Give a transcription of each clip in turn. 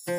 Ey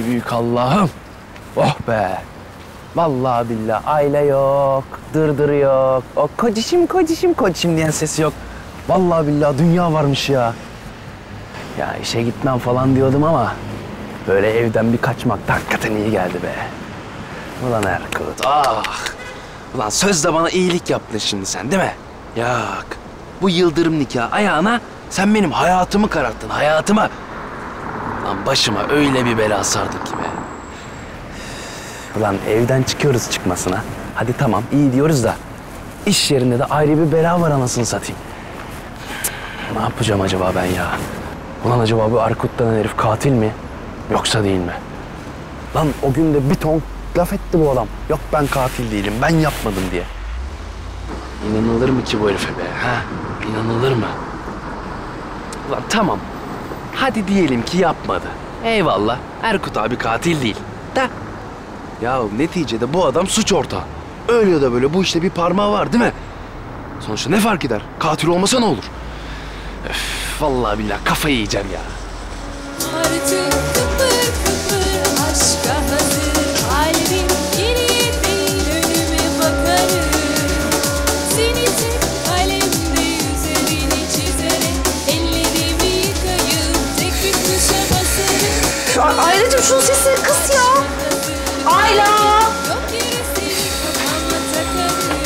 büyük Allah'ım. Oh be. Vallahi billahi aile yok, dırdır yok. O kocişim kocişim kocişim diyen sesi yok. Vallahi billahi dünya varmış ya. Ya işe gitmem falan diyordum ama böyle evden bir kaçmak da hakikaten iyi geldi be. Ulan Erkut, ah. Ulan sözde bana iyilik yaptın şimdi sen değil mi? Yok. Bu yıldırım nikahı ayağına sen benim hayatımı kararttın, hayatımı. Lan başıma öyle bir bela sardın ki be. Ulan evden çıkıyoruz çıkmasına. Hadi tamam iyi diyoruz da iş yerinde de ayrı bir bela var anasını satayım. Ne yapacağım acaba ben ya? Ulan acaba bu Erkut denen herif katil mi? Yoksa değil mi? Lan o gün de bir ton laf etti bu adam. Yok ben katil değilim, ben yapmadım diye. İnanılır mı ki bu herife be? Ha? İnanılır mı? Ulan tamam. Hadi diyelim ki yapmadı. Eyvallah. Erkut abi katil değil. Da. Ya neticede bu adam suç ortağı. Öyle ya da böyle bu işte bir parmağı var değil mi? Sonuçta ne fark eder? Katil olmasa ne olur? Öf, vallahi billahi kafayı yiyeceğim ya. Artık kıpır kıpır aşka hazır kalbim geriye değil önüme bakarım. Seni tek kalemde üzerini çizerek ellerimi yıkayıp tek bir tuşa basarım. Ayrıca şunun sesini kıs ya. Ayla! Yok yere seni kafama takarım.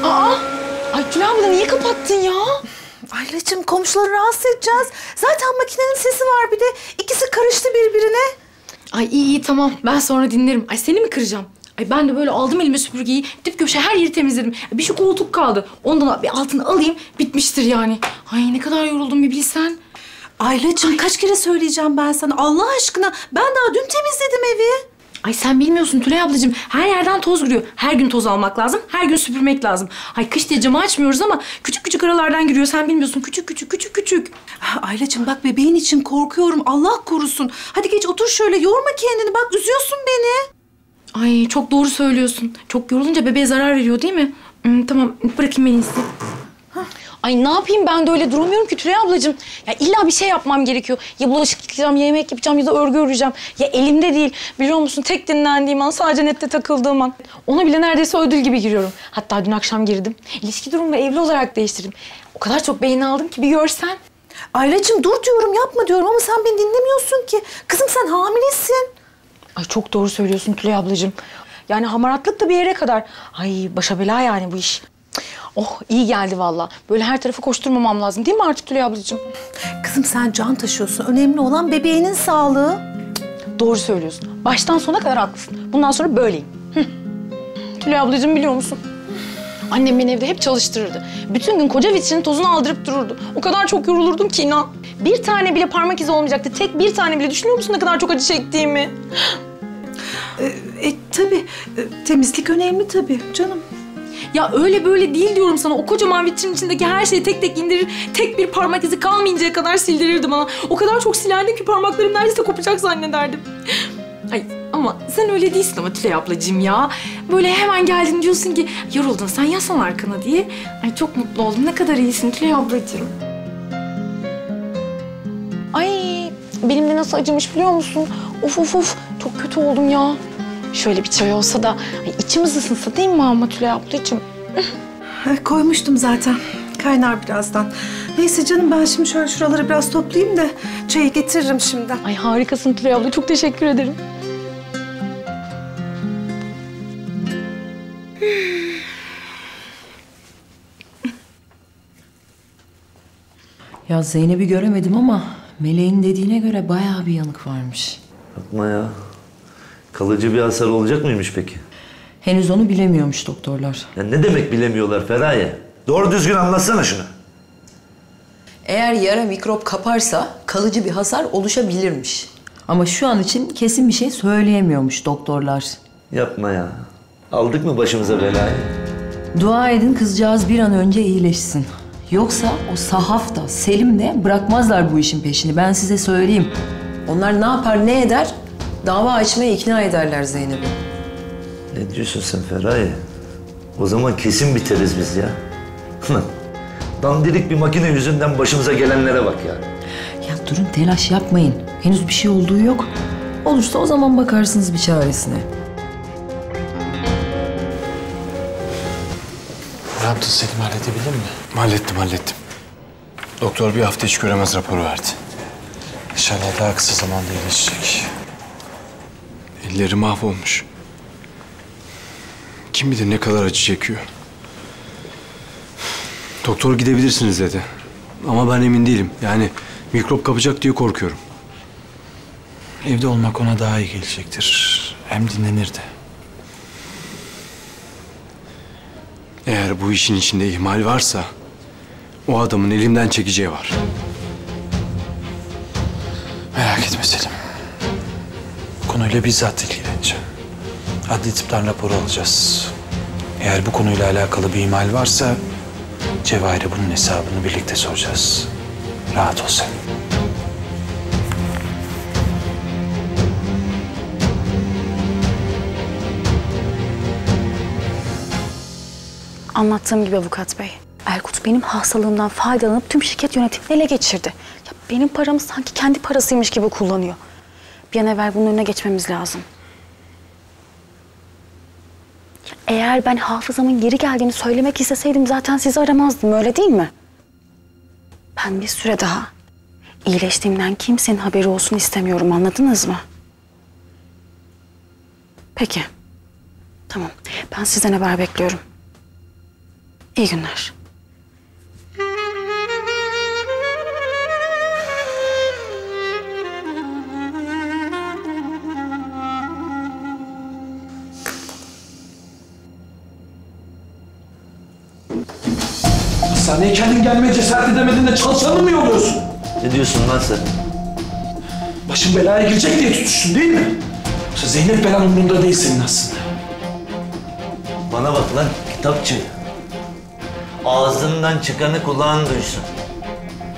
Aa! Ay Tülay abla niye kapattın ya? Aylacığım komşuları rahatsız edeceğiz. Zaten makinenin sesi var bir de. İkisi karıştı birbirine. Ay iyi tamam ben sonra dinlerim. Ay seni mi kıracağım? Ay ben de böyle aldım elime süpürgeyi, dip köşe her yeri temizledim. Bir şu koltuk kaldı. Ondan bir altını alayım, bitmiştir yani. Ay ne kadar yoruldum bir bilsen. Aylacığım kaç kere söyleyeceğim ben sana Allah aşkına. Ben daha dün temizledim evi. Ay sen bilmiyorsun Tülay ablacığım. Her yerden toz giriyor. Her gün toz almak lazım. Her gün süpürmek lazım. Ay kış diye camı açmıyoruz ama küçük küçük aralardan giriyor. Sen bilmiyorsun. Küçük küçük küçük küçük. Aylacığım bak bebeğin için korkuyorum. Allah korusun. Hadi geç otur şöyle yorma kendini. Bak üzüyorsun beni. Ay çok doğru söylüyorsun. Çok yorulunca bebeğe zarar veriyor değil mi? Tamam bırakayım en iyisi. Ay ne yapayım ben de öyle duramıyorum ki Tülay ablacığım. Ya illa bir şey yapmam gerekiyor. Ya bulaşık yıkayacağım, ya yemek yapacağım ya da örgü öreceğim. Ya elimde değil. Biliyor musun tek dinlendiğim an, sadece nette takıldığım an. Ona bile neredeyse ödül gibi giriyorum. Hatta dün akşam girdim. İlişki durumumu evli olarak değiştirdim. O kadar çok beğeni aldım ki bir görsen. Aylacığım dur diyorum yapma diyorum ama sen beni dinlemiyorsun ki. Kızım sen hamilesin. Ay çok doğru söylüyorsun Tülay ablacığım. Yani hamaratlık da bir yere kadar. Ay başa bela yani bu iş. Oh iyi geldi vallahi. Böyle her tarafa koşturmamam lazım değil mi artık Tülay ablacığım? Kızım sen can taşıyorsun. Önemli olan bebeğinin sağlığı. Doğru söylüyorsun. Baştan sona kadar haklısın. Bundan sonra böyleyim. Tülay ablacığım biliyor musun? Annem beni evde hep çalıştırırdı. Bütün gün koca vitrinin tozunu aldırıp dururdu. O kadar çok yorulurdum ki inan. Bir tane bile parmak izi olmayacaktı. Tek bir tane bile. Düşünüyor musun ne kadar çok acı çektiğimi? Tabii. Temizlik önemli tabii canım. Ya öyle böyle değil diyorum sana. O kocaman vitrinin içindeki her şeyi tek tek indirir, tek bir parmak izi kalmayıncaya kadar sildirirdi bana. O kadar çok silerdim ki parmaklarım neredeyse kopacak zannederdim. Ay ama Ama sen öyle değilsin ama Tülay ablacığım ya. Böyle hemen geldin diyorsun ki yoruldun sen yaslan arkana diye. Ay çok mutlu oldum. Ne kadar iyisin Tülay ablacığım. Ay benim de nasıl acımış biliyor musun? Of çok kötü oldum ya. Şöyle bir çay olsa da içimiz ısınsa değil mi ama Tülay ablacığım? Koymuştum zaten. Kaynar birazdan. Neyse canım ben şimdi şöyle şuraları biraz toplayayım da çayı getiririm şimdiden. Ay harikasın Tülay abla. Çok teşekkür ederim. Ya Zeynep'i göremedim ama Meleğin dediğine göre bayağı bir yanık varmış. Yapma ya. Kalıcı bir hasar olacak mıymış peki? Henüz onu bilemiyormuş doktorlar. Ya ne demek bilemiyorlar Feraye? Doğru düzgün anlatsana şunu. Eğer yara mikrop kaparsa kalıcı bir hasar oluşabilirmiş. Ama şu an için kesin bir şey söyleyemiyormuş doktorlar. Yapma ya. Aldık mı başımıza belayı? Dua edin kızcağız bir an önce iyileşsin. Yoksa o Sahaf da Selim de bırakmazlar bu işin peşini. Ben size söyleyeyim. Onlar ne yapar ne eder? Dava açmaya ikna ederler Zeynep'i. Ne diyorsun sen Feraye? O zaman kesin biteriz biz ya. Dandirik bir makine yüzünden başımıza gelenlere bak ya. Ya durun telaş yapmayın. Henüz bir şey olduğu yok. Olursa o zaman bakarsınız bir çaresine. Ne yaptın Selim, halledebildin mi? Hallettim. Doktor bir hafta hiç göremez raporu verdi. İnşallah daha kısa zamanda iyileşecek. Elleri mahvolmuş. Kim bilir ne kadar acı çekiyor. Doktor gidebilirsiniz dedi. Ama ben emin değilim. Yani mikrop kapacak diye korkuyorum. Evde olmak ona daha iyi gelecektir. Hem dinlenir de. Eğer bu işin içinde ihmal varsa o adamın elimden çekeceği var. Merak etme Selim. Bu konuyla bizzat ilgileneceğim. Adli tıptan raporu alacağız. Eğer bu konuyla alakalı bir ihmal varsa Cevahir'e bunun hesabını birlikte soracağız. Rahat ol sen. Anlattığım gibi avukat bey. Erkut benim hastalığımdan faydalanıp tüm şirket yönetimini ele geçirdi. Ya benim paramı sanki kendi parasıymış gibi kullanıyor. Bir an evvel bunun önüne geçmemiz lazım. Ya eğer ben hafızamın geri geldiğini söylemek isteseydim zaten sizi aramazdım, öyle değil mi? Ben bir süre daha iyileştiğimden kimsenin haberi olsun istemiyorum, anladınız mı? Peki. Tamam. Ben sizden haber bekliyorum. İyi günler. Hastaneye kendin gelmeye cesaret edemedin de çalışanı mı yolluyorsun? Ne diyorsun lan sen? Başın belaya girecek diye tutuştun değil mi? Yoksa Zeynep belan umurunda değil senin aslında. Bana bak lan kitapçı. Ağzından çıkanı kulağın duysun.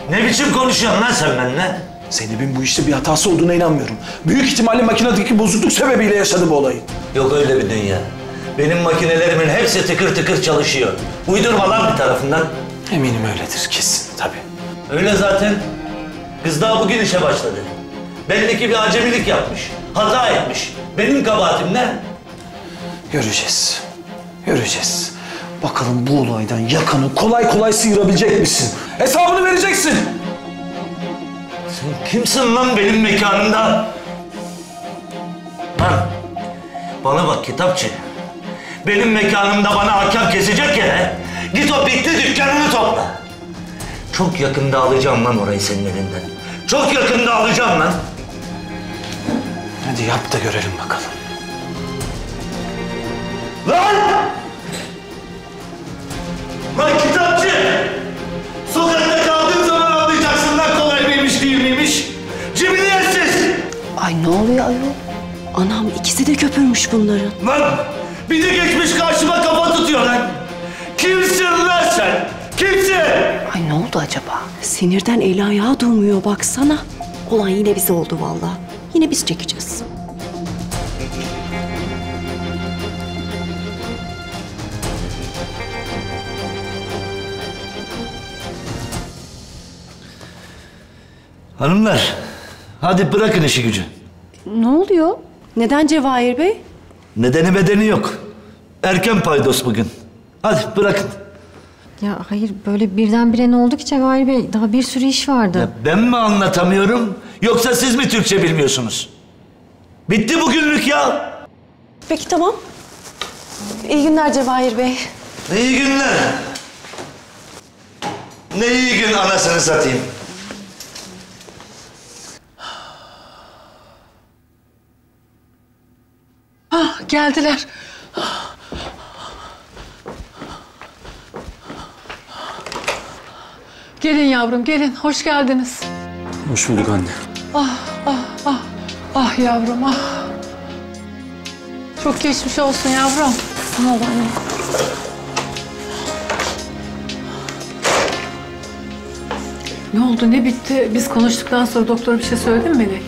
Ne biçim konuşuyorsun lan sen benimle? Zeynep'in bu işte bir hatası olduğuna inanmıyorum. Büyük ihtimalle makinedeki bozukluk sebebiyle yaşadı bu olayı. Yok öyle bir dünya. Benim makinelerimin hepsi tıkır tıkır çalışıyor. Uydurma lan bir tarafından. Eminim öyledir kesin tabii. Öyle zaten. Kız daha bugün işe başladı. Belli ki bir acemilik yapmış. Hata etmiş. Benim kabahatim ne? Göreceğiz. Göreceğiz. Bakalım bu olaydan yakanı kolay kolay sıyırabilecek misin? Hesabını vereceksin. Sen kimsin lan benim mekanımda? Lan bana bak kitapçı. Benim mekanımda bana hakem kesecek ya. Git o bitti dükkanını topla. Çok yakında alacağım lan orayı senin elinden. Çok yakında alacağım lan. Hadi yap da görelim bakalım. Lan! Lan kitapçı! Sokakta kaldığın zaman anlayacaksın lan kolay mıymış değil miymiş. Cibiliyetsiz! Ay ne oluyor ayol? Anam ikisi de köpürmüş bunların. Lan! Bir de geçmiş karşıma kafa tutuyor lan! Kimsin lan sen? Kimsin? Ay ne oldu acaba? Sinirden eli ayağı durmuyor baksana. Olan yine bize oldu vallahi. Yine biz çekeceğiz. Hanımlar, hadi bırakın işi gücü. Ne oluyor? Neden Cevahir Bey? Nedeni bedeni yok. Erken paydos bugün. Hadi bırakın. Ya hayır böyle birdenbire ne oldu ki Cevahir Bey? Daha bir sürü iş vardı. Ya ben mi anlatamıyorum yoksa siz mi Türkçe bilmiyorsunuz? Bitti bugünlük ya. Peki tamam. İyi günler Cevahir Bey. İyi günler. Ne iyi gün anasını satayım. Ah, geldiler. Gelin yavrum, gelin. Hoş geldiniz. Hoş bulduk anne. Ah yavrum, ah. Çok geçmiş olsun yavrum. Sağ ol anne. Ne oldu, ne bitti? Biz konuştuktan sonra doktora bir şey söyledi mi Melek?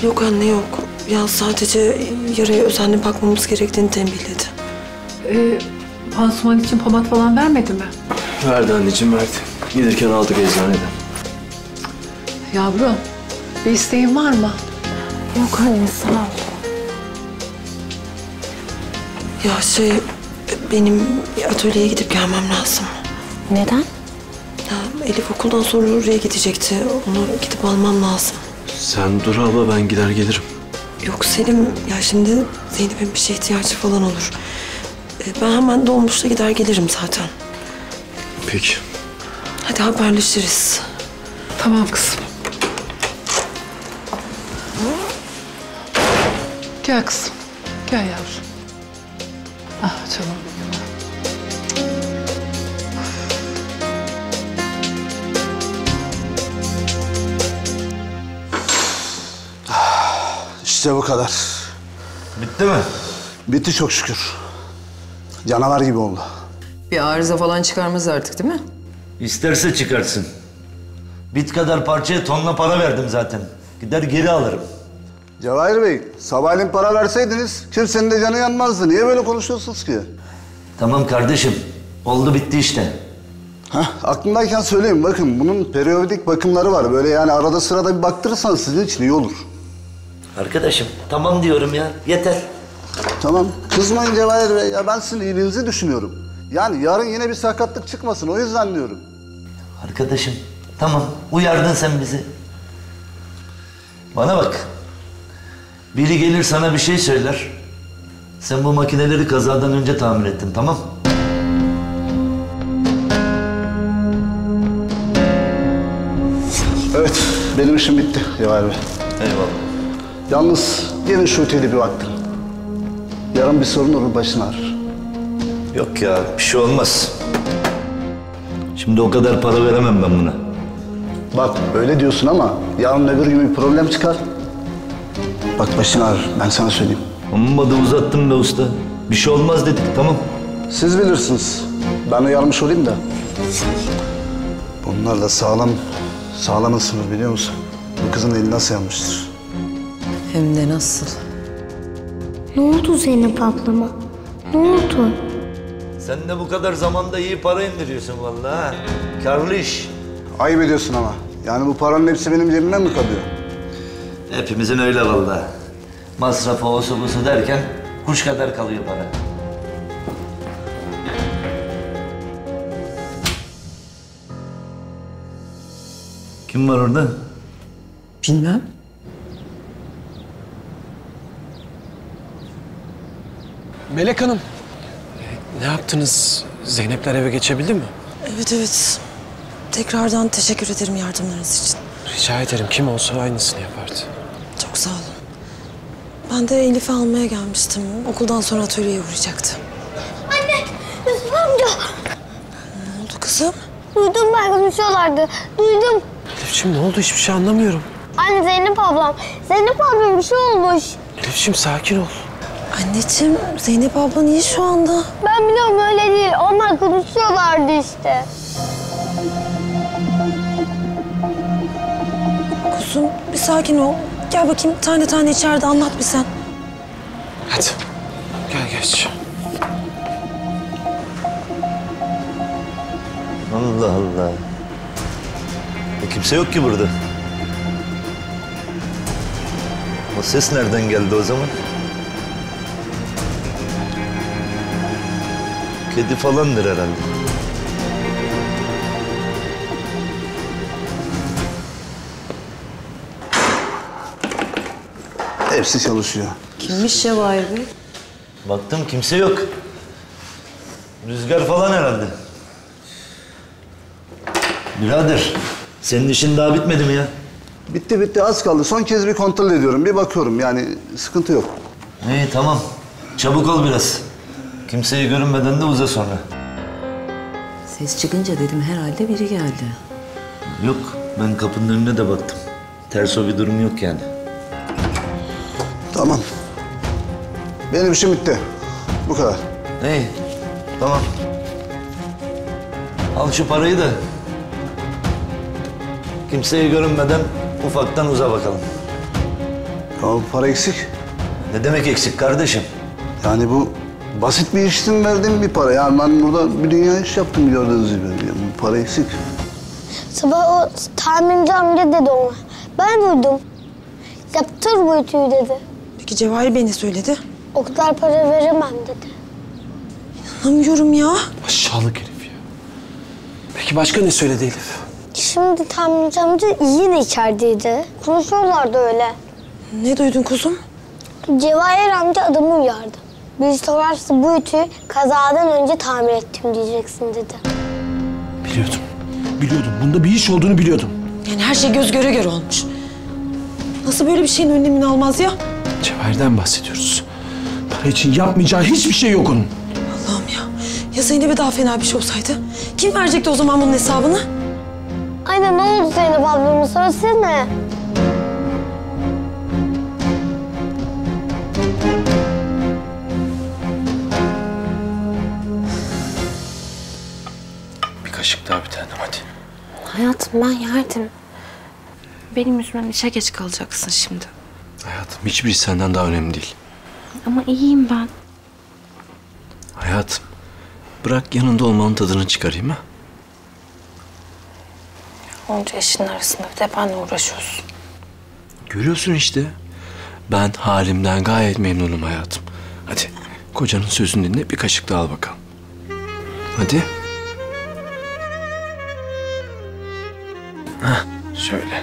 Yok anne yok. Ya sadece yaraya özenli bakmamız gerektiğini tembihledi. Pansuman için pomat falan vermedi mi? Verdi anneciğim, verdi. Gelirken aldık eczaneden. Yavrum, bir isteğin var mı? Yok anne sağ ol. Ya benim atölyeye gidip gelmem lazım. Neden? Ya Elif okuldan sonra oraya gidecekti. Onu gidip almam lazım. Sen dur abla, ben gider gelirim. Yok Selim, ya şimdi Zeynep'in bir şeye ihtiyacı falan olur. Ben hemen dolmuşla gider gelirim zaten. Peki. Hadi haberleşiriz. Tamam kızım. Gel kızım, gel yavrum. Ah canım benim. İşte bu kadar. Bitti mi? Bitti çok şükür. Canavar gibi oldu. Bir arıza falan çıkarmaz artık değil mi? İsterse çıkarsın. Bit kadar parçaya tonla para verdim zaten. Gider geri alırım. Cevahir Bey, sabahleyin para verseydiniz kimsenin de canı yanmazdı. Niye böyle konuşuyorsunuz ki? Tamam kardeşim. Oldu bitti işte. Heh, aklımdayken söyleyeyim. Bakın bunun periyodik bakımları var. Böyle yani arada sırada bir baktırırsanız sizin için iyi olur. Arkadaşım tamam diyorum ya. Yeter. Tamam. Kızmayın Cevahir Bey. Ya ben sizin iyiliğinizi düşünüyorum. Yani yarın yine bir sakatlık çıkmasın. O yüzden diyorum. Arkadaşım tamam uyardın sen bizi. Bana bak. Biri gelir sana bir şey söyler. Sen bu makineleri kazadan önce tamir ettin, tamam? Evet, benim işim bitti Cevahir Bey. Eyvallah. Yalnız gelin şu oteli bir baktırın. Yarın bir sorun olur, başın ağrır. Yok ya, bir şey olmaz. Şimdi o kadar para veremem ben buna. Bak öyle diyorsun ama yarın öbür gün bir problem çıkar. Bak başın ağrır, ben sana söyleyeyim. Amma da uzattım be usta. Bir şey olmaz dedik, tamam. Siz bilirsiniz. Ben uyarmış olayım da. Bunlar da sağlam ısınır biliyor musun? Bu kızın eli nasıl yanmıştır? Hem de nasıl? Ne oldu Zeynep ablama? Ne oldu? Sen de bu kadar zamanda iyi para indiriyorsun vallahi ha. Karlı iş. Ayıp ediyorsun ama. Yani bu paranın hepsi benim cebimden mi kalıyor? Hepimizin öyle vallahi. Masrafı, osu busu derken kuş kadar kalıyor para. Kim var orada? Bilmem. Melek Hanım, ne yaptınız? Zeynepler eve geçebildi mi? Evet. Tekrardan teşekkür ederim yardımlarınız için. Rica ederim, kim olsa aynısını yapardı. Çok sağ olun. Ben de Elif'i almaya gelmiştim. Okuldan sonra atölyeye uğrayacaktı. Anne, Yusuf amca. Ne oldu kızım? Duydum ben konuşuyorlardı. Duydum. Elif'ciğim ne oldu? Hiçbir şey anlamıyorum. Anne Zeynep ablam. Zeynep ablam bir şey olmuş. Elif'ciğim sakin ol. Anneciğim, Zeynep ablan iyi şu anda. Ben biliyorum öyle değil. Onlar konuşuyorlardı işte. Kuzum, bir sakin ol. Gel bakayım tane tane içeride anlat bir sen. Hadi, gel geç. Allah Allah. Kimse yok ki burada. ses nereden geldi o zaman? Kedi falandır herhalde. Hepsi çalışıyor. Kimmiş Cevahir Bey? Baktım kimse yok. Rüzgar falan herhalde. Birader, senin işin daha bitmedi mi ya? Bitti az kaldı. Son kez bir kontrol ediyorum. Bir bakıyorum yani sıkıntı yok. İyi tamam. Çabuk ol biraz. Kimseyi görünmeden de uza sonra. Ses çıkınca dedim herhalde biri geldi. Yok, ben kapının önüne de baktım. Ters o bir durum yok yani. Tamam. Benim işim bitti. Bu kadar. İyi, tamam. Al şu parayı da kimseye görünmeden ufaktan uza bakalım. Ama para eksik. Ne demek eksik kardeşim? Yani bu basit bir iş için verdiğim bir para. Yani ben burada bir dünya iş yaptım gördüğünüz gibi. Yani bu para eksik. Sabah o tamirci amca dedi ona. Ben duydum. Yaptır bu ütüyü dedi. Peki Cevahir Bey ne söyledi? O kadar para veremem dedi. İnanamıyorum ya. Aşağılık herif ya. Peki başka ne söyledi Elif? Şimdi tamirci amca yine içerideydi. Konuşuyorlardı öyle. Ne duydun kuzum? Cevahir amca adamı uyardı. Bir sorarsa bu ütüyü kazadan önce tamir ettim diyeceksin dedi. Biliyordum. Bunda bir iş olduğunu biliyordum. Yani her şey göz göre göre olmuş. Nasıl böyle bir şeyin önlemini almaz ya? Cevahir'den bahsediyoruz. Para için yapmayacağı hiçbir şey yok onun. Allah'ım ya. Ya Zeynep'e daha fena bir şey olsaydı? Kim verecekti o zaman bunun hesabını? Aynen ne oldu Zeynep ablamı söylesene. Bir kaşık daha bir tanem hadi. Hayatım ben yerdim. Benim yüzümden işe geç kalacaksın şimdi. Hayatım hiçbir iş senden daha önemli değil. Ama iyiyim ben. Hayatım bırak yanında olmanın tadını çıkarayım ha. Onca işin arasında bir de benle uğraşıyorsun. Görüyorsun işte. Ben halimden gayet memnunum hayatım. Hadi kocanın sözünü dinle bir kaşık daha al bakalım. Hadi. Hah şöyle.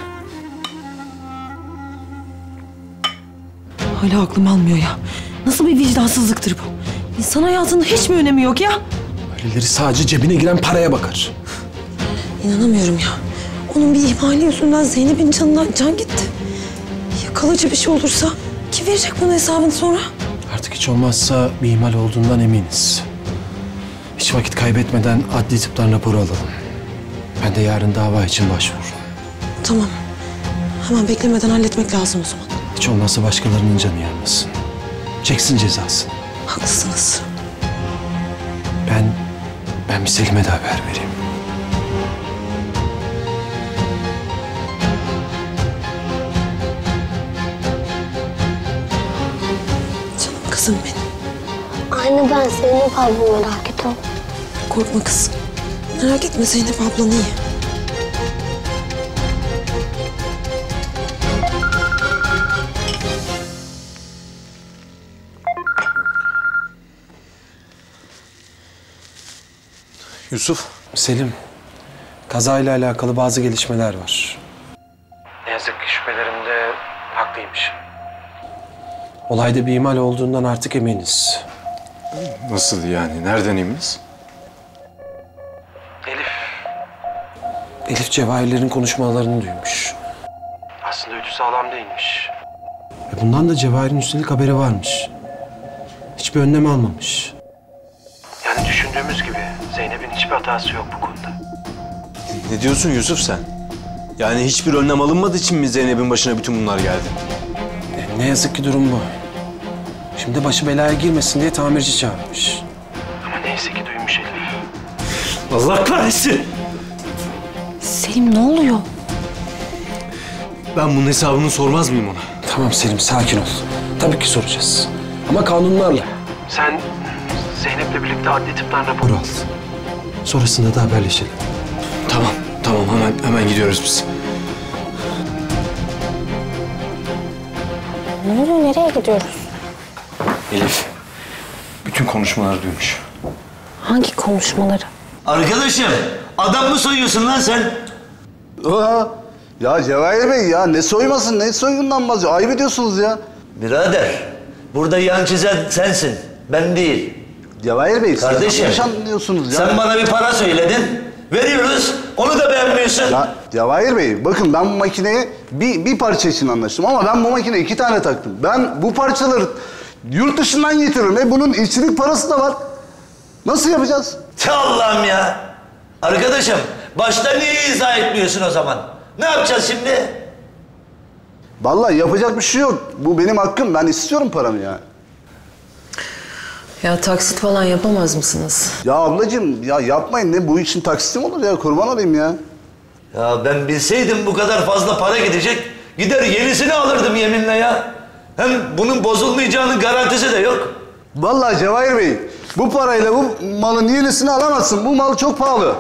Hala aklım almıyor ya. Nasıl bir vicdansızlıktır bu? İnsan hayatında hiç mi önemi yok ya? Öyleleri sadece cebine giren paraya bakar. İnanamıyorum ya. Onun bir ihmali yüzünden Zeynep'in canından can gitti. Ya kalıcı bir şey olursa kim verecek bunun hesabını sonra? Artık hiç olmazsa bir ihmal olduğundan eminiz. Hiç vakit kaybetmeden adli tıptan raporu alalım. Ben de yarın dava için başvururum. Tamam. Hemen beklemeden halletmek lazım o zaman. Hiç olmazsa başkalarının canı yanmasın. Çeksin cezasını. Haklısınız. Ben bir Selim'e de haber vereyim. Canım kızım benim. Anne ben Zeynep ablamı merak ediyorum. Korkma kızım. Merak etme Zeynep ablan iyi. Yusuf. Selim. Kazayla alakalı bazı gelişmeler var. Ne yazık ki şüphelerimde haklıymış. Olayda bir ihmal olduğundan artık eminiz. Nasıl yani? Nereden eminiz? Elif Cevahirlerin konuşmalarını duymuş. Aslında ütü sağlam değilmiş. Bundan da Cevahir'in üstelik haberi varmış. Hiçbir önlem almamış. Yani düşündüğümüz gibi Zeynep'in hiçbir hatası yok bu konuda. Ne diyorsun Yusuf sen? Yani hiçbir önlem alınmadığı için mi Zeynep'in başına bütün bunlar geldi? Ne yazık ki durum bu. Şimdi başı belaya girmesin diye tamirci çağırmış. Ama neyse ki duymuş Elif. Allah kahretsin! Selim ne oluyor? Ben bunun hesabını sormaz mıyım ona? Tamam Selim sakin ol. Tabii ki soracağız. Ama kanunlarla. Sen Zeynep'le birlikte adli tıptan raporu al. Sonrasında da haberleşelim. Tamam hemen gidiyoruz biz. Ne oluyor? Nereye gidiyoruz? Elif, bütün konuşmaları duymuş. Hangi konuşmaları? Arkadaşım, adam mı soyuyorsun lan sen? Aa, ya Cevahir Bey ya ne soymasın, ne soygundan bahsediyor? Ayıp ediyorsunuz ya. Birader, burada yan çizen sensin, ben değil. Cevahir Bey, kardeşim, siz yanlış anlıyorsunuz ya. sen bana bir para söyledin, veriyoruz, onu da beğenmiyorsun. Ya Cevahir Bey, bakın ben bu makineye bir parça için anlaştım ama ben bu makineye 2 tane taktım. Ben bu parçaları yurt dışından getiriyorum. Bunun işçilik parası da var. Nasıl yapacağız? Allah'ım ya! Arkadaşım, başta niye izah etmiyorsun o zaman? Ne yapacağız şimdi? Vallahi yapacak bir şey yok. Bu benim hakkım. Ben istiyorum paramı ya. Ya taksit falan yapamaz mısınız? Ya ablacığım ya yapmayın. Ne bu için taksitim olur ya? Kurban olayım ya. Ya ben bilseydim bu kadar fazla para gidecek, gider yenisini alırdım yeminle ya. Hem bunun bozulmayacağının garantisi de yok. Vallahi Cevahir Bey, bu parayla bu malın yenisini alamazsın. Bu mal çok pahalı.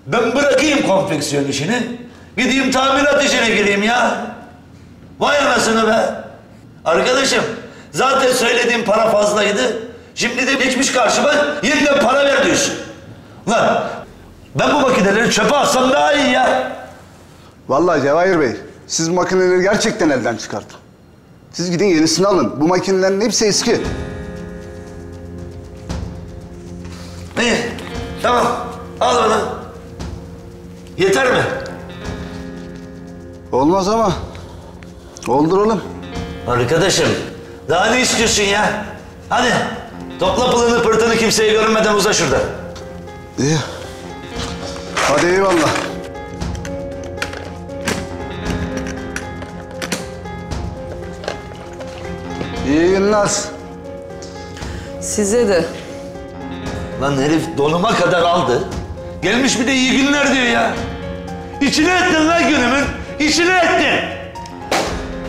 Ben bırakayım konfeksiyon işini, gideyim tamirat işine gireyim ya. Vay anasını be. Arkadaşım, zaten söylediğim para fazlaydı. Şimdi de geçmiş karşıma yeniden para ver diyorsun. Lan ben bu makineleri çöpe atsam daha iyi ya. Vallahi Cevahir Bey, siz makineleri gerçekten elden çıkartın. Siz gidin yenisini alın. Bu makinelerin hepsi eski. İyi, tamam. Al onu. Yeter mi? Olmaz ama. Olduralım. Arkadaşım, daha ne istiyorsun ya? Hadi, topla pılını pırtını kimseye görünmeden uza şurada. İyi. Hadi eyvallah. İyi günler. Size de. Lan herif donuma kadar aldı. Gelmiş bir de iyi günler diyor ya. İçine ettin lan günümün, içine ettin.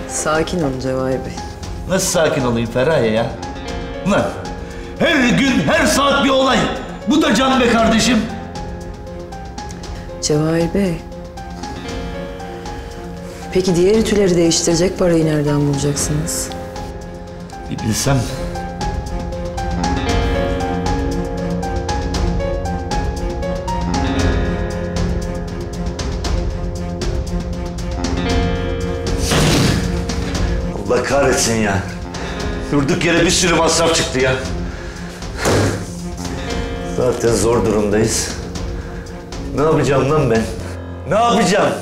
Sakin olun Cevahir Bey. Nasıl sakin olayım Feraye ya? Lan her gün, her saat bir olay. Bu da can be kardeşim. Cevahir Bey. Peki diğer ütüleri değiştirecek parayı nereden bulacaksınız? Bir bilsem. Allah kahretsin ya. Durduk yere bir sürü masraf çıktı ya. Zaten zor durumdayız. Ne yapacağım lan ben? Ne yapacağım?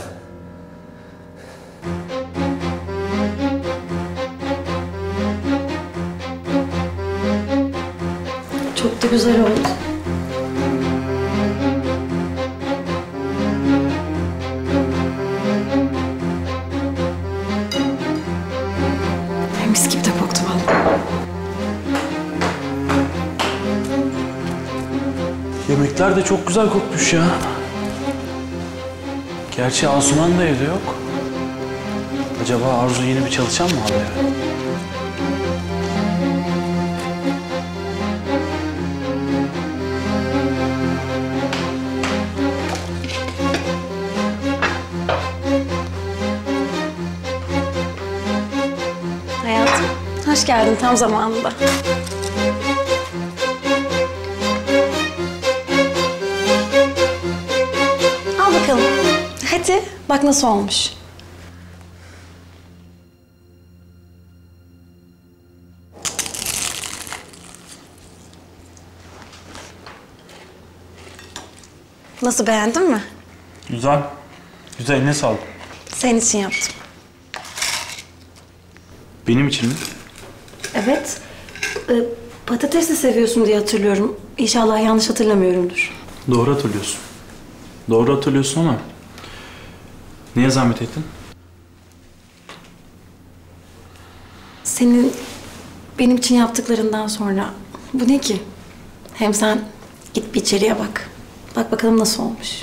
Çok da güzel oldu. Mis gibi de koktu vallahi. Yemekler de çok güzel kokmuş ya. Gerçi Asuman da evde yok. Acaba Arzu yeni bir çalışan mı alıyor? Hayatım, hoş geldin tam zamanında. Al bakalım. Hadi, bak nasıl olmuş. Nasıl, beğendin mi? Güzel. Güzel, eline sağlık. Senin için yaptım. Benim için mi? Evet. Patates de seviyorsun diye hatırlıyorum. İnşallah yanlış hatırlamıyorumdur. Doğru hatırlıyorsun. Doğru hatırlıyorsun ama... Niye zahmet ettin? Senin benim için yaptıklarından sonra bu ne ki? Hem sen git bir içeriye bak. Bak bakalım nasıl olmuş.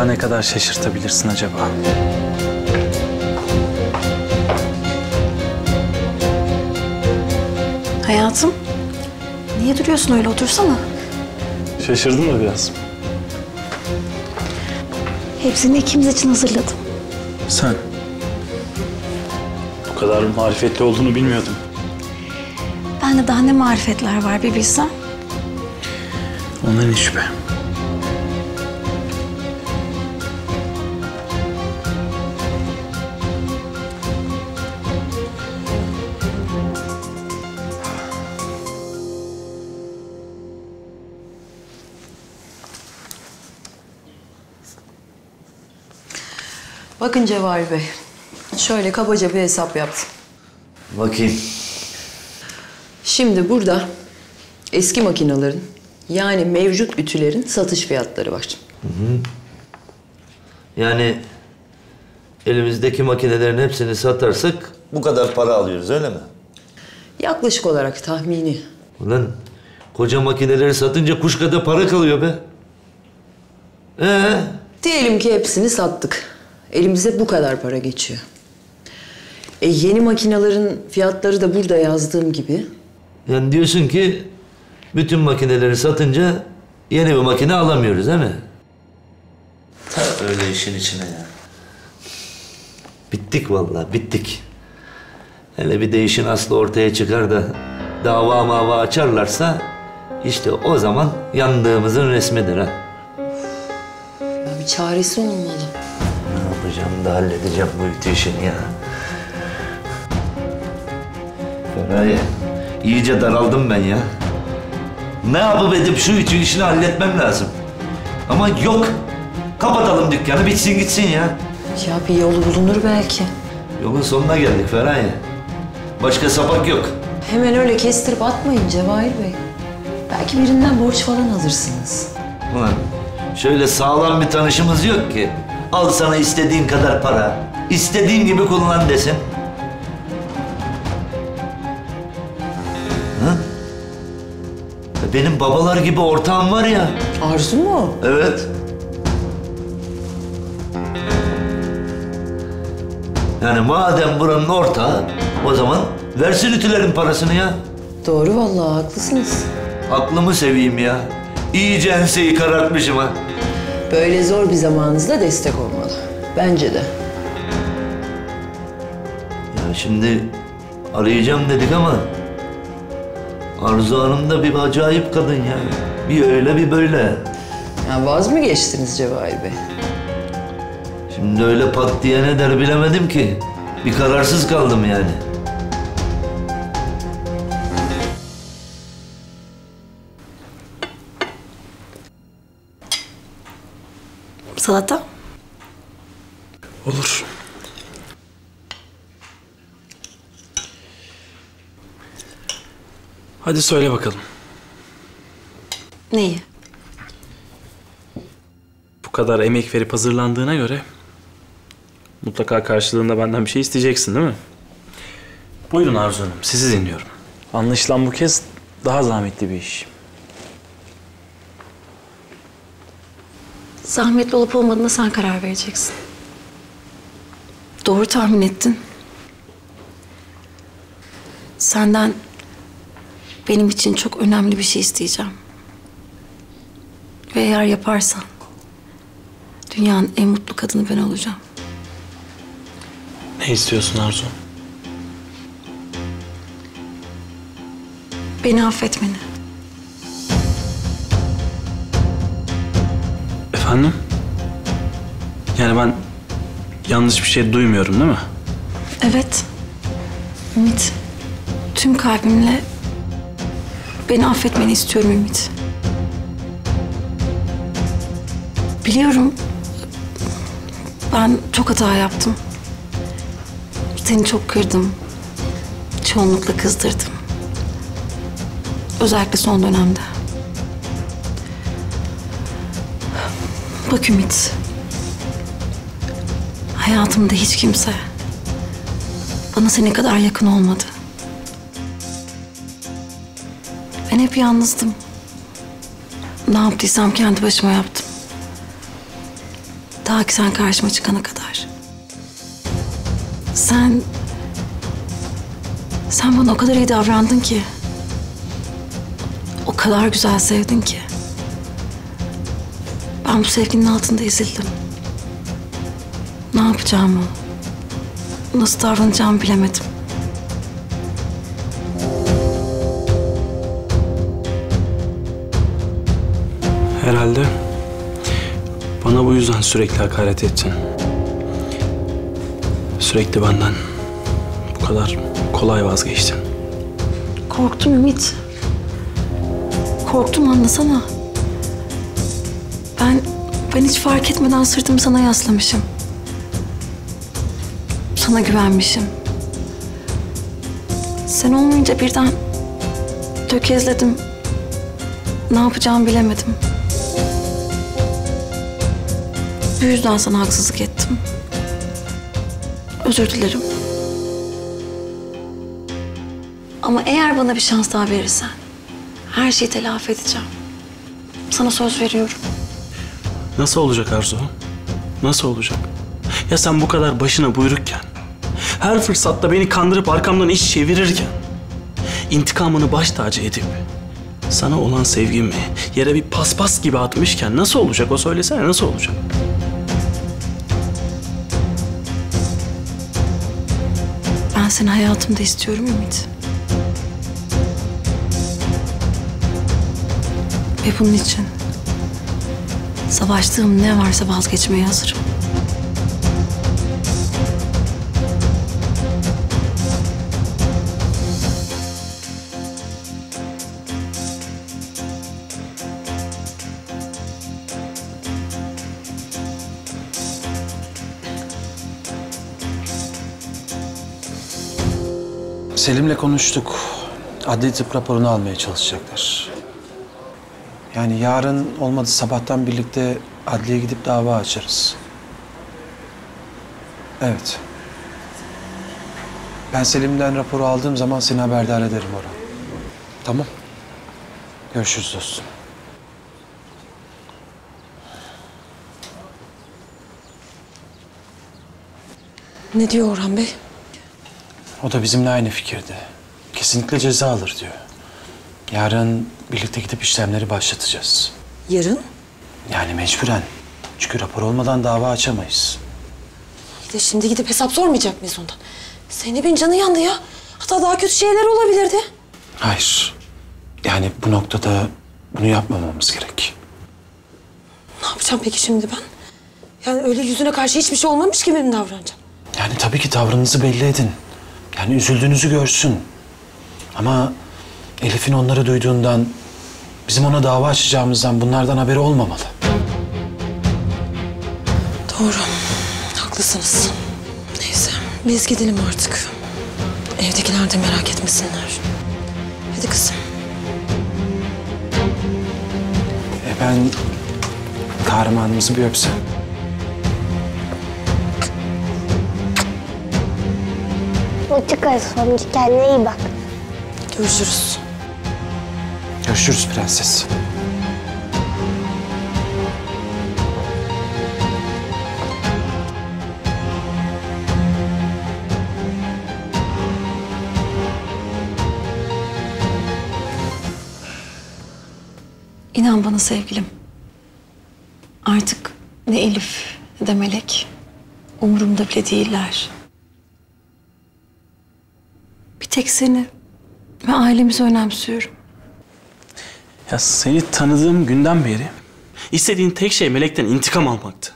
daha ne kadar şaşırtabilirsin acaba? Hayatım, niye duruyorsun öyle? Otursana. Şaşırdın mı biraz? Hepsini ikimiz için hazırladım. Sen? Bu kadar marifetli olduğunu bilmiyordum. Bende daha ne marifetler var bir bilsen. Ondan hiç şüphe. Bakın Cevahir Bey, şöyle kabaca bir hesap yaptım. Bakayım. Şimdi burada eski makinelerin, yani mevcut ütülerin satış fiyatları var. Yani elimizdeki makinelerin hepsini satarsak bu kadar para alıyoruz, öyle mi? Yaklaşık olarak tahmini. Ulan koca makineleri satınca kuş kadar para kalıyor be. Diyelim ki hepsini sattık. Elimize bu kadar para geçiyor. Yeni makinelerin fiyatları da burada yazdığım gibi. Yani diyorsun ki bütün makineleri satınca yeni bir makine alamıyoruz, değil mi? Öyle işin içine ya. Bittik vallahi, bittik. Hele bir de işin aslı ortaya çıkar da dava mava açarlarsa işte o zaman yandığımızın resmidir ha. Ya bir çaresi olmalı. Ne yapacağım da halledeceğim bu ütü işini ya. Feraye, iyice daraldım ben ya. Ne yapıp edip şu ütü işini halletmem lazım. Ama yok. Kapatalım dükkanı, bitsin gitsin ya. Ya bir yolu bulunur belki. Yolun sonuna geldik Feraye. Başka sapak yok. Hemen öyle kestirip atmayın Cevahir Bey. Belki birinden borç falan alırsınız. Ulan şöyle sağlam bir tanışımız yok ki. Al sana istediğin kadar para, istediğin gibi kullan desin. Ha? Benim babalar gibi ortağım var ya. Arzu mu? Evet. Yani madem buranın ortağı, o zaman versin ütülerin parasını ya. Doğru vallahi haklısınız. Aklımı seveyim ya. İyice enseyi karartmışım ha. Böyle zor bir zamanınızda destek olmalı. Bence de. Ya şimdi arayacağım dedik ama Arzu Hanım da bir acayip kadın ya. Bir öyle bir böyle. Ya vaz mı geçtiniz Cevahir Bey? Şimdi öyle pat diye ne der bilemedim ki. Bir kararsız kaldım yani. Salata? Olur. Hadi söyle bakalım. Neyi? Bu kadar emek verip hazırlandığına göre mutlaka karşılığında benden bir şey isteyeceksin, değil mi? Buyurun Arzu Hanım, sizi dinliyorum. Anlaşılan bu kez daha zahmetli bir iş. Zahmetli olup olmadığına sen karar vereceksin. Doğru tahmin ettin. Senden benim için çok önemli bir şey isteyeceğim. Ve eğer yaparsan dünyanın en mutlu kadını ben olacağım. Ne istiyorsun Arzu? Beni affetmeni. Efendim? Yani ben yanlış bir şey duymuyorum değil mi? Evet. Ümit. Tüm kalbimle beni affetmeni istiyorum Ümit. Biliyorum ben çok hata yaptım. Seni çok kırdım. Çoğunlukla kızdırdım. Özellikle son dönemde. Bak Ümit. Hayatımda hiç kimse bana senin kadar yakın olmadı. Ben hep yalnızdım. Ne yaptıysam kendi başıma yaptım. Ta ki sen karşıma çıkana kadar. Sen bana o kadar iyi davrandın ki. O kadar güzel sevdin ki. Ben bu sevginin altında ezildim. Ne yapacağımı, nasıl davranacağımı bilemedim. Herhalde bana bu yüzden sürekli hakaret ettin. Sürekli benden bu kadar kolay vazgeçtin. Korktum Ümit. Korktum, anlasana. Ben hiç fark etmeden sırtımı sana yaslamışım. Sana güvenmişim. Sen olmayınca birden tökezledim. Ne yapacağımı bilemedim. Bu yüzden sana haksızlık ettim. Özür dilerim. Ama eğer bana bir şans daha verirsen her şeyi telafi edeceğim. Sana söz veriyorum. Nasıl olacak Arzu? Nasıl olacak? Ya sen bu kadar başına buyrukken, her fırsatta beni kandırıp arkamdan iş çevirirken, intikamını baş tacı edip sana olan sevgimi yere bir paspas gibi atmışken nasıl olacak o, söylesene, nasıl olacak? Ben seni hayatımda istiyorum Ümit. Ve bunun için savaştığım ne varsa vazgeçmeye hazırım. Selim'le konuştuk. Adli tıp raporunu almaya çalışacaklar. Yani yarın olmadı sabahtan birlikte adliye gidip dava açarız. Evet. Ben Selim'den raporu aldığım zaman seni haberdar ederim Orhan. Tamam. Görüşürüz dostum. Ne diyor Orhan Bey? O da bizimle aynı fikirde. Kesinlikle ceza alır diyor. Yarın birlikte gidip işlemleri başlatacağız. Yarın? Yani mecburen. Çünkü rapor olmadan dava açamayız. Bir de şimdi gidip hesap sormayacak mıyız ondan? Zeynep'in canı yandı ya. Hatta daha kötü şeyler olabilirdi. Hayır. Yani bu noktada bunu yapmamamız gerek. Ne yapacağım peki şimdi ben? Yani öyle yüzüne karşı hiçbir şey olmamış gibi mi davranacağım? Yani tabii ki tavrınızı belli edin. Yani üzüldüğünüzü görsün. Ama Elif'in onları duyduğundan, bizim ona dava açacağımızdan bunlardan haberi olmamalı. Doğru. Haklısınız. Neyse biz gidelim artık. Evdekiler de merak etmesinler. Hadi kızım. Ben kahramanımızı bir öpsem. Hoşçakal Sonucu, kendine iyi bak. Görüşürüz. Görüşürüz prenses. İnan bana sevgilim. Artık ne Elif ne de Melek umurumda bile değiller. Bir tek seni ve ailemizi önemsiyorum. Ya seni tanıdığım günden beri istediğin tek şey Melek'ten intikam almaktı.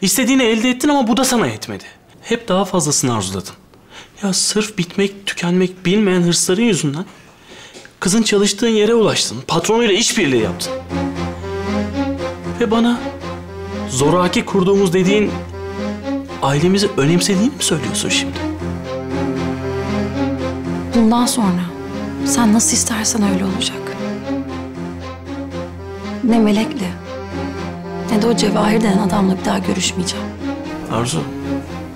İstediğini elde ettin ama bu da sana yetmedi. Hep daha fazlasını arzuladın. Ya sırf bitmek, tükenmek bilmeyen hırsların yüzünden kızın çalıştığın yere ulaştın. Patronuyla işbirliği yaptın. Ve bana zoraki kurduğumuz dediğin ailemizi önemsediğini mi söylüyorsun şimdi? Bundan sonra sen nasıl istersen öyle olacak. Ne Melek'le ne de o Cevahir denen adamla bir daha görüşmeyeceğim. Arzu,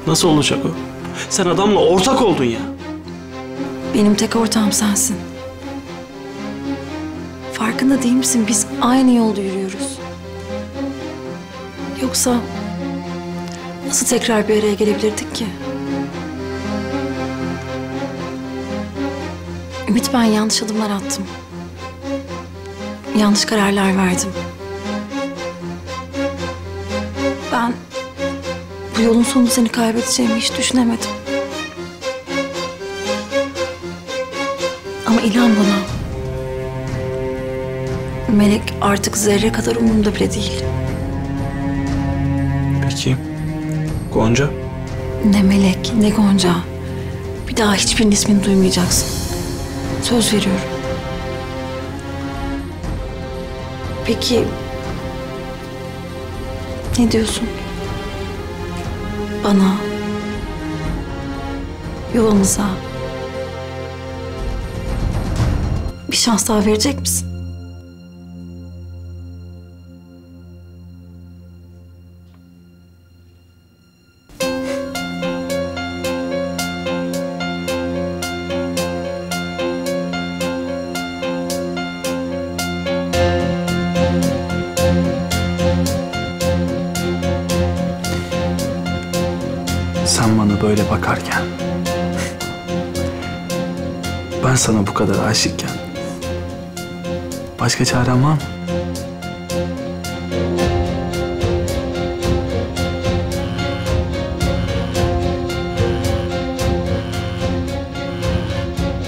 nasıl olacak o? Sen adamla ortak oldun ya. Benim tek ortağım sensin. Farkında değil misin? Biz aynı yolda yürüyoruz. Yoksa Nasıl tekrar bir araya gelebilirdik ki? Ümit, ben yanlış adımlar attım. Yanlış kararlar verdim. Ben bu yolun sonunda seni kaybedeceğimi hiç düşünemedim. Ama inan bana, Melek artık zerre kadar umurumda bile değil. Peki, Gonca? Ne Melek, ne Gonca. Bir daha hiçbirinin ismini duymayacaksın. Söz veriyorum. Peki, ne diyorsun? Bana, yuvamıza bir şans daha verecek misin? Sen bana böyle bakarken, ben sana bu kadar aşıkken, başka çarem var mı?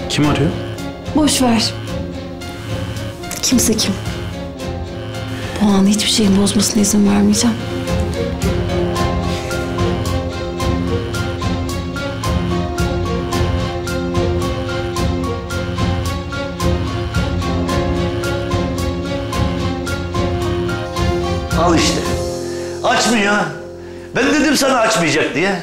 Kim arıyor? Boş ver. Kimse kim? Bu anı hiçbir şeyin bozmasına izin vermeyeceğim. Al işte. Açmıyor. Ben dedim sana açmayacak diye.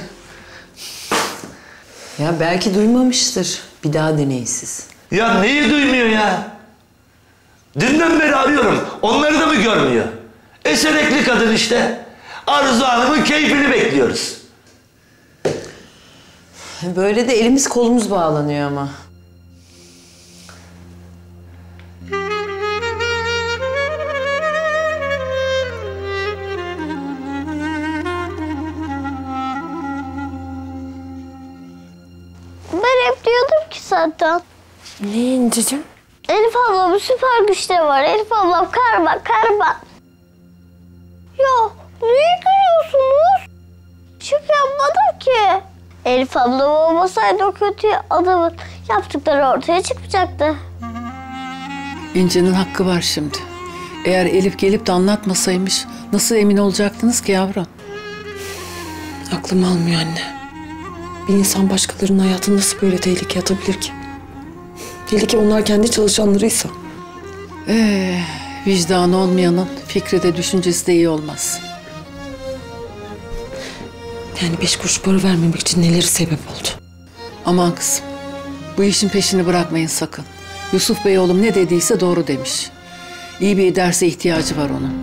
Ya belki duymamıştır. Bir daha deneyin siz. Ya neyi duymuyor ya? Dünden beri arıyorum. Onları da mı görmüyor? Esenekli kadın işte. Arzu Hanım'ın keyfini bekliyoruz. Böyle de elimiz kolumuz bağlanıyor ama. Ben hep diyordum ki zaten. Ne İnciciğim? Elif ablamın süper güçleri var. Elif ablam kahraman. Ya niye gülüyorsunuz? Şaka yapmadım ki. Elif ablam olmasaydı o kötü adamın yaptıkları ortaya çıkmayacaktı. İnce'nin hakkı var şimdi. Eğer Elif gelip de anlatmasaymış nasıl emin olacaktınız ki yavrum? Aklım almıyor anne. Bir insan başkalarının hayatını nasıl böyle tehlikeye atabilir ki? Hele ki onlar kendi çalışanlarıysa. Vicdanı olmayanın fikri de düşüncesi de iyi olmaz. Yani 5 kuruş para vermemek için neleri sebep oldu? Aman kızım, bu işin peşini bırakmayın sakın. Yusuf Bey oğlum ne dediyse doğru demiş. İyi bir derse ihtiyacı var onun.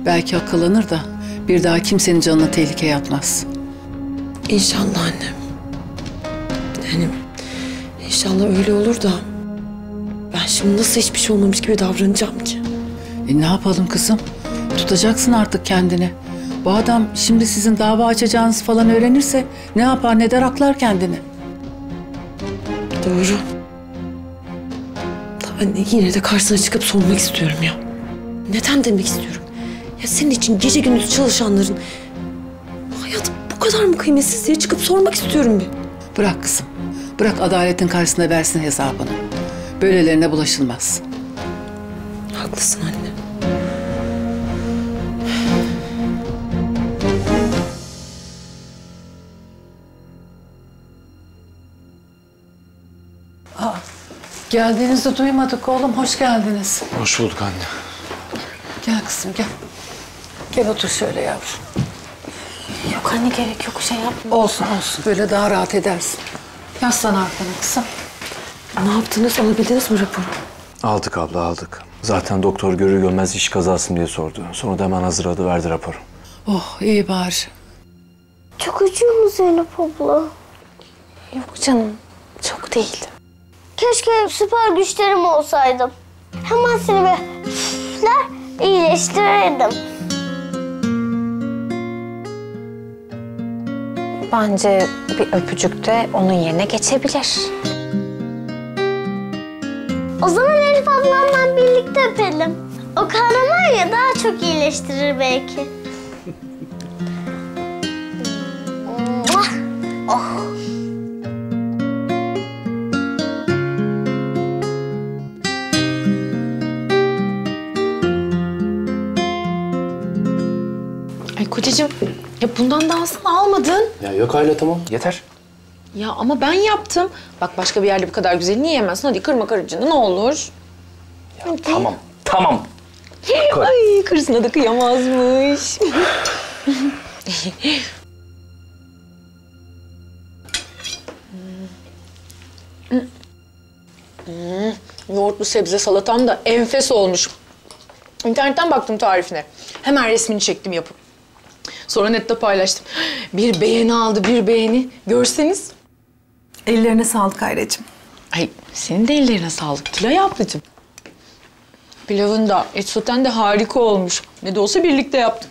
Belki akıllanır da bir daha kimsenin canını tehlikeye atmaz. İnşallah annem. Yani inşallah öyle olur da ben şimdi nasıl hiçbir şey olmamış gibi davranacağım ki? Ne yapalım kızım? Tutacaksın artık kendini. Bu adam şimdi sizin dava açacağınızı falan öğrenirse ne yapar ne der aklar kendini. Doğru. Ben yine de karşısına çıkıp sormak istiyorum ya. Neden demek istiyorum? Ya senin için gece gündüz çalışanların hayatı bu kadar mı kıymetsiz diye çıkıp sormak istiyorum bir. Bırak kızım. Bırak adaletin karşısında versin hesabını. Böylelerine bulaşılmaz. Haklısın anne. Geldiğinizi duymadık oğlum. Hoş geldiniz. Hoş bulduk anne. Gel kızım gel. Gel otur şöyle yavrum. Yok anne gerek yok şey yapma. Olsun. Böyle daha rahat edersin. Yaslan arkana kızım. Ne yaptınız? Alabildiniz mi raporu? Aldık abla aldık. Zaten doktor görür görmez iş kazası mı diye sordu. Sonra da hemen hazırladı verdi raporu. Oh iyi bari. Çok acıyor mu Zeynep abla? Yok canım çok değil. Keşke süper güçlerim olsaydı. Hemen seni bir üfler iyileştirirdim. Bence bir öpücük de onun yerine geçebilir. O zaman Elif ablamla birlikte öpelim. O kahraman ya daha çok iyileştirir belki. Oh. Ay kocacığım, ya bundan dahasını almadın. Ya yok Ayla, tamam yeter. Ya ama ben yaptım. Bak başka bir yerde bu kadar güzel niye yemezsin? Hadi kırma karıcığını ne olur. Ya tamam. Ay karısına da kıyamazmış. Yoğurtlu sebze salatam da enfes olmuş. İnternetten baktım tarifine. Hemen resmini çektim yapıp. Sonra nette paylaştım. Bir beğeni aldı, bir beğeni. Görseniz. Ellerine sağlık Ayracığım. Ay senin de ellerine sağlık Tülay ablacığım. Pilavın da, et soten de harika olmuş. Ne de olsa birlikte yaptık.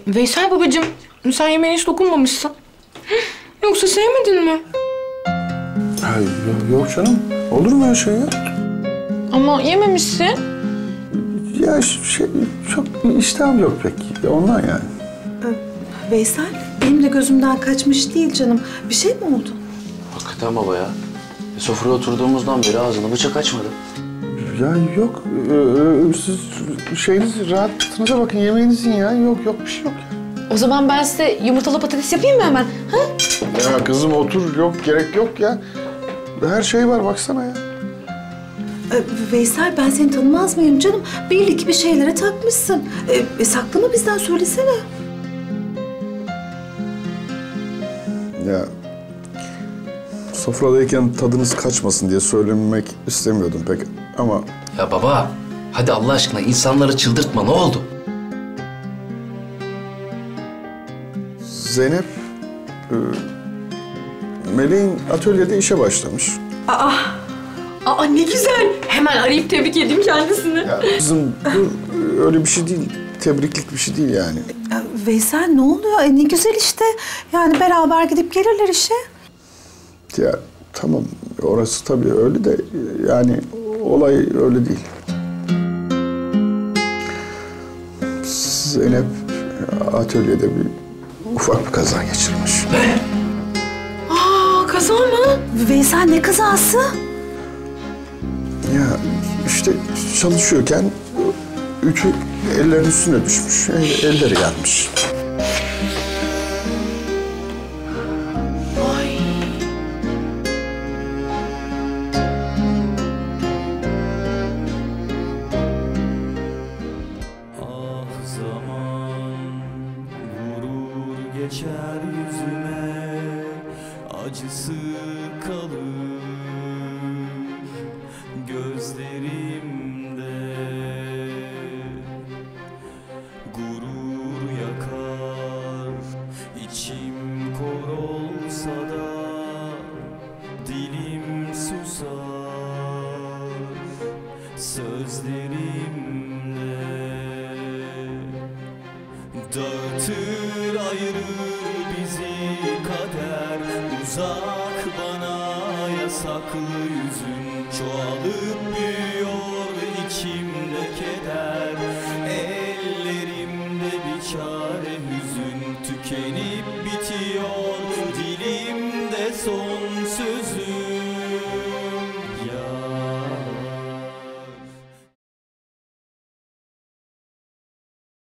Veysel babacığım, sen yemeğe hiç dokunmamışsın. Yoksa sevmedin mi? Hayır, yok canım. Olur mu öyle şey ya? Ama yememişsin. Ya çok iştahım yok pek. Ondan yani. Veysel, benim de gözümden kaçmış değil canım. Bir şey mi oldu? Hakikaten baba ya. Sofraya oturduğumuzdan beri ağzını bıçak açmadı. Ya yok. Siz şeyiniz rahatınıza bakın. Yemeğiniz yiyin ya. Yok bir şey yok ya. O zaman ben size yumurtalı patates yapayım mı hemen? Ha? Ya kızım otur. Yok gerek yok ya. Her şey var baksana ya. Veysel, ben seni tanımaz mıyım canım? Belli ki bir şeylere takmışsın. Saklama bizden, söylesene. Ya sofradayken tadınız kaçmasın diye söylemek istemiyordum pek ama... Ya baba, hadi Allah aşkına insanları çıldırtma, ne oldu? Zeynep, Meleğin atölyede işe başlamış. Aa ne güzel. Hemen arayıp tebrik edeyim kendisini. Ya kızım dur, öyle bir şey değil. Tebriklik bir şey değil yani. Veysel, ne oluyor? Ne güzel işte. Yani beraber gidip gelirler işe. Ya tamam, orası tabii öyle de yani olay öyle değil. Zeynep atölyede bir ufak bir kaza geçirmiş. Ne? Kaza mı? Veysel, ne kazası? Ya işte çalışıyorken ütü ellerinin üstüne düşmüş. Elleri yanmış. Geçer yüzüme, acısı kalır gözlerimde. Gurur yakar, içim kor olsa da dilim susar sözlerimle. Dağıtır ayırır bizi kader, uzak bana yasaklı yüzün, çoğalıp büyüyor içimde keder.